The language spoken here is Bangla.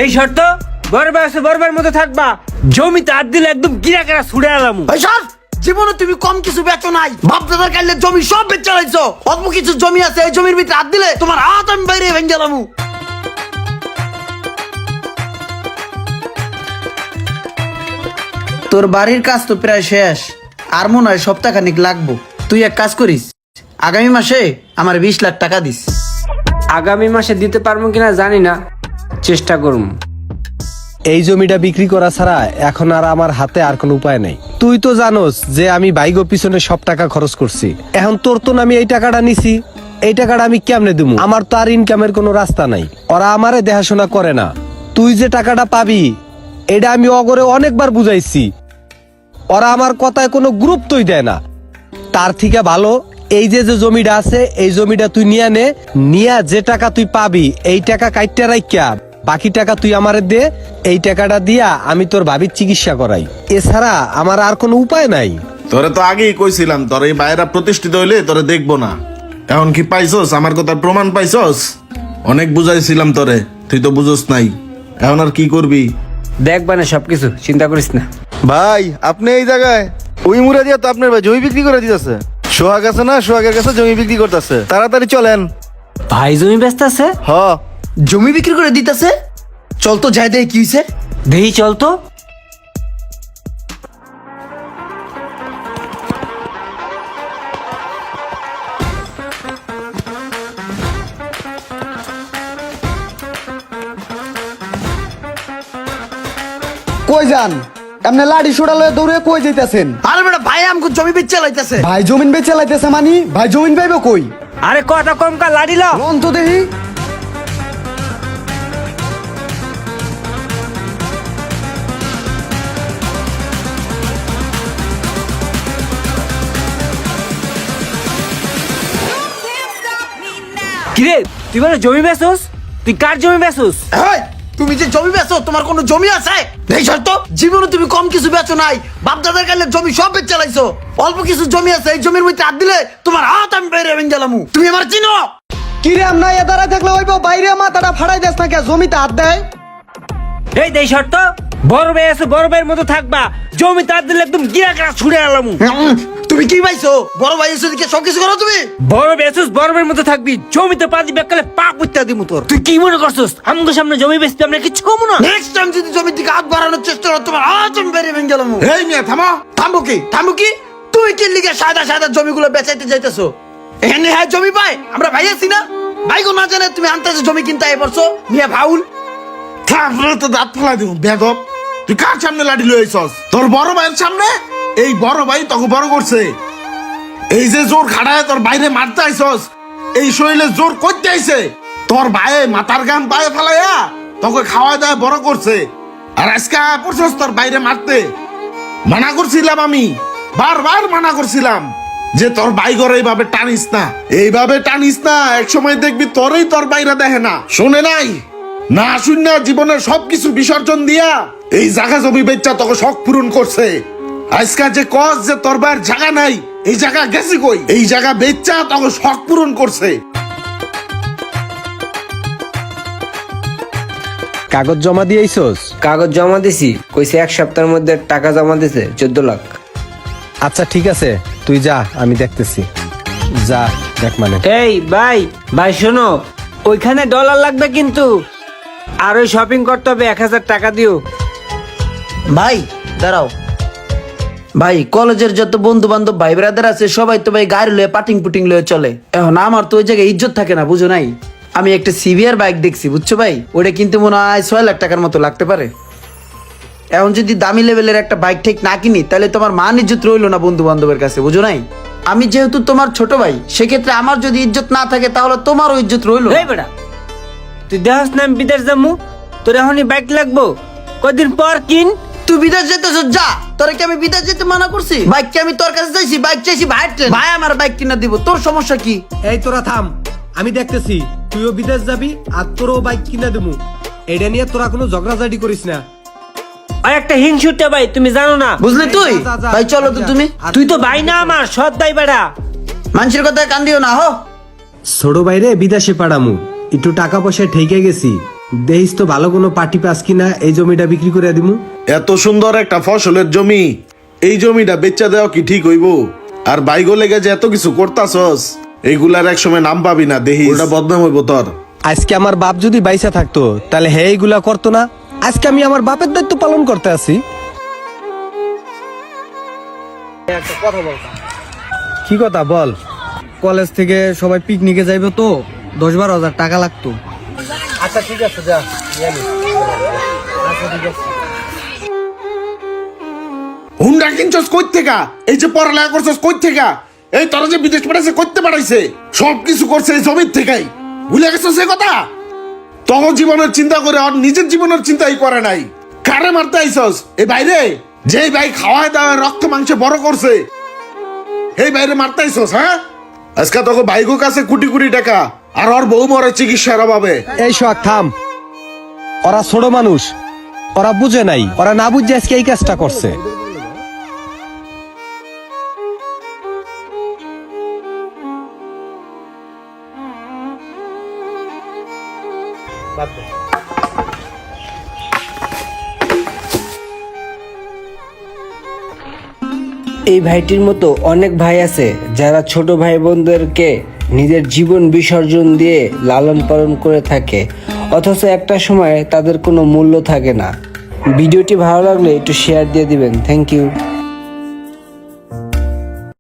এই শর্ত বরবার আছে বরবার মতো থাকবা, জমিতে হাত দিলে একদম গিরা কেরা ছুড়ে আলাম। জীবনে তুমি কম কিছু বেচো নাই, বাপ দাদার কাইলে জমি সব বেচে লাইছো। অল্প কিছু জমি আছে, এই জমির ভিতরে হাত দিলে তোমার হাত আমি বাইরে ভেঙে গেলাম। তোর বাড়ির কাজ তো প্রায় শেষ, আর মনে হয় সপ্তাহখানিক লাগবো। তুই এক কাজ করিস, আগামী মাসে আমার 20 লাখ টাকা দিস। আগামী মাসে দিতে পারবো কিনা জানি না, চেষ্টা করুম। এই জমিটা বিক্রি করা ছাড়া এখন আর আমার হাতে আর কোনো উপায় নেই। তুই তো জানোস যে আমি বাইগো পিছনে সব টাকা খরচ করছি। এখন তোর তো আমি এই টাকাটা নিছি, এই টাকাটা আমি কেমনে দেবো? আমার তো আর ইনকামের কোনো রাস্তা নাই, ওরা আমারে দেখাশোনা করে না। তুই যে টাকাটা পাবি এটা আমি অগরে অনেকবার বুঝাইছি, ওরা আমার কথায় কোনো গুরুত্বই দেয় না। তার থেকে ভালো এই যে যে জমিটা আছে এই জমিটা তুই নিয়া যে টাকা তুই পাবি এই টাকা কাইটটা রাখিয়া বাকি টাকা তুই আমারে দে। এই টাকাটা দিয়া আমি তোর ভাবির চিকিৎসা করাই, এছাড়া আমার আর কোনো উপায় নাই। তোরে তো আগেই কইছিলাম তোর এই বাইরা প্রতিষ্ঠিত হইলে তোরে দেখবো না। এখন কি পাইছস? আমার কথার প্রমাণ পাইছস? অনেক বুঝাইছিলাম তোরে, তুই তো বুঝস নাই। এখন আর কি করবি? দেখবা না সবকিছু, চিন্তা করিস না। ভাই আপনি এই জায়গায় ওই মুড়া দিয়া তো আপনার ভাই জমি বিক্রি করে দিতেছে। সোহাগ আছে না, সোহাগের কাছে জমি বিক্রি করতেছে, তাড়াতাড়ি চলেন। ভাই জমি ব্যস্ত আছে, হ জমি বিক্রি করে দিতেছে, চল তো যাই দেয় কি হয়েছে। দেহি চল তো। কই যান? এমনি লাড়ি সোড়ালে দৌড়ে কই যাইতেছেন? আরে বেটা ভাই আমাকে জমি বেচে লাইতেছে। ভাই জমিন বেচে লাইতেছে মানি? ভাই জমিন পাইব কই? আরে কথা কম কা, লাড়ি ল। লন তো দেখি। কিরে তুই বলে জমি বেচোস? তুই কার জমি বেচোস? এই, তুমি যে জমি বেচো তোমার কোনো জমি আছে? এই শর্ত, জীবনে তুমি কম কিছু বেচো নাই, বাপ দাদার কাইলে জমি সব বেচে লাইছো। অল্প কিছু জমি আছে, এই জমির মধ্যে হাত দিলে তোমার হাত আমি বাইরে ভেঙে গেলাম। তুমি আমার চিনো? কি রে আমনা এ দাঁড়ায় থাকলে হইব, বাইরে মাথাটা ফাড়াই দেস না কে? জমিতে হাত দেয়। এই দেই শর্ত, বড় ভাই আছে বড় ভাইয়ের মতো থাকবা, জমি তার দিলে একদম গিরা কেরা ছুড়ে আলাম। তুমি কি পাইছো? বড় ভাই এসে দিকে সব কিছু করো তুমি। বড় বেচোস বড় ভাইয়ের মতো থাকবি, জমিতে পাঁচি বেকালে পা পুঁতা দিমু তোর। তুই কি মনে করছস আমগো সামনে জমি বেচতে আমরা কিচ্ছু কমু না? নেক্সট টাইম যদি জমির দিকে হাত বাড়ানোর চেষ্টা করো তোমার হাত আমি বাইরে ভেঙে গেলাম। এই মিয়া থামো। থামবো কি? থামবো কি? তুই কি লিগে সাদা সাদা জমিগুলো বেচাইতে যাইতেছো? এখানে হ্যাঁ জমি পাই, আমরা ভাই আছি না? ভাইগো না জানে তুমি আনতেছো জমি কিনতে আই পড়ছো মিয়া ভাউল। তারপরে তো দাঁত ফেলাই দিব বেদব। তুই কার সামনে লাঠি লইছস? তোর বড় ভাইয়ের সামনে। এই বড় ভাই তোকে বড় করছে। এই যে জোর খাড়ায় তোর বাইরে মারতে আইছস, এই শরীরে জোর করতে আইছে। তোর ভাই মাথার গাম পায়ে ফেলাইয়া তোকে খাওয়া দাওয়া বড় করছে, আর আজকে পড়ছস তোর বাইরে মারতে। মানা করছিলাম আমি, বারবার মানা করছিলাম যে তোর ভাই ঘরে এইভাবে টানিস না, এইভাবে টানিস না। এক সময় দেখবি তোরই তোর বাইরে দেখে না, শোনে নাই না শূন্য জীবনের সবকিছু বিসর্জন দিয়া এই জায়গা জমি বেচা তোকে শখ পূরণ করছে। আজকে যে কস যে তোর ভাইয়ের জায়গা নাই, এই জায়গা গেছে কই? এই জায়গা বেচা তোকে শখ পূরণ করছে। কাগজ জমা দিয়েছস? কাগজ জমা দিছি, কইছে 1 সপ্তাহের মধ্যে টাকা জমা দিছে 14 লাখ। আচ্ছা ঠিক আছে, তুই যা, আমি দেখতেছি। যা দেখ মানে। এই ভাই ভাই শোনো, ওইখানে ডলার লাগবে কিন্তু, আর ওই শপিং করতে হবে 1000 টাকা দিও। ভাই দাঁড়াও ভাই, কলেজের যত বন্ধু বান্ধব ভাই ব্রাদার আছে সবাই তো ভাই গাড়ি লয়ে পাটিং পুটিং লয়ে চলে। এখন আমার তো ওই জায়গায় ইজ্জত থাকে না, বুঝো নাই? আমি একটা সিভিআর বাইক দেখছি, বুঝছো ভাই? ওটা কিন্তু মনে হয় 6 লাখ টাকার মতো লাগতে পারে। এখন যদি দামি লেভেলের একটা বাইক ঠিক না কিনি তাহলে তোমার মান ইজ্জত রইলো না বন্ধু বান্ধবের কাছে, বুঝো নাই? আমি যেহেতু তোমার ছোট ভাই, সেক্ষেত্রে আমার যদি ইজ্জত না থাকে তাহলে তোমারও ইজ্জত রইলো। এই বেটা তুই দেখাস না আমি বিদেশ যাবো, তোর এখনই বাইক লাগবো, কদিন পর কিন। তুই বিদেশ যেতেছ যা, তোরা কি আমি বিদেশ যেতে মানা করছি? বাইক কি আমি তোর কাছে চাইছি? বাইক চাইছি ভাইয়ের ট্রেন, ভাই আমার বাইক কিনা দিব, তোর সমস্যা কি? এই তোরা থাম, আমি দেখতেছি। তুইও বিদেশ যাবি আর তোরও বাইক কিনা দেবো, এটা নিয়ে তোরা কোনো ঝগড়াঝাটি করিস না। আর একটা হিংসুটে ভাই, তুমি জানো না? বুঝলি তুই? যা, যা, ভাই চলো তো যা। তুমি। তুই তো ভাই না আমার, সৎ ভাই বেটা। মানুষের কথায় কান দিও না হো। ছোট বাইরে বিদেশে পাড়ামু, একটু টাকা পয়সা ঠেকে গেছি, দেখিস তো ভালো কোনো পার্টি পাস কিনা, এই জমিটা বিক্রি করে দিমু। এত সুন্দর একটা ফসলের জমি, এই জমিটা বেচা দেওয়া কি ঠিক হইব? আর বাইগো লেগে যে এত কিছু করতাছস, এইগুলার এক সময় নাম পাবি না, দেহি ওটা বদনাম হইব তোর। আজকে আমার বাপ যদি বাইসা থাকতো তাহলে হে এইগুলা করতো না। আজকে আমি আমার বাপের দায়িত্ব পালন করতে আছি। কি কথা বল? কলেজ থেকে সবাই পিকনিকে যাইবে তো 10-12 হাজার টাকা লাগতো। আচ্ছা ঠিক আছে, যা। হুন্ডা কিনছস কই থেকে? এই যে পড়ালেখা করছস কই থেকে? এই তোরা যে বিদেশ পাঠাইছে করতে পাঠাইছে, সবকিছু করছে এই জমির থেকেই। ভুলে গেছস এই কথা? তহ জীবনের চিন্তা করে আর নিজের জীবনের চিন্তাই করে নাই। কারে মারতে আইছস? এই বাইরে যেই ভাই খাওয়ায় দাওয়ায় রক্ত মাংসে বড় করছে, এই বাইরে মারতে আইছস? হ্যাঁ, আজকে তোকে বাইগো কাছে কোটি কোটি টাকা, আর ওর বউ মরে চিকিৎসার অভাবে। এই সোহাগ থাম, ওরা ছোট মানুষ, ওরা বুঝে নাই, ওরা না বুঝে আজকে এই কাজটা করছে। এই ভাইটির মতো অনেক ভাই আছে যারা ছোট ভাই বোনদেরকে নিজের জীবন বিসর্জন দিয়ে লালন পালন করে থাকে, অথচ একটা সময় তাদের কোনো মূল্য থাকে না। ভিডিওটি ভালো লাগলে একটু শেয়ার দিয়ে দিবেন। Thank you.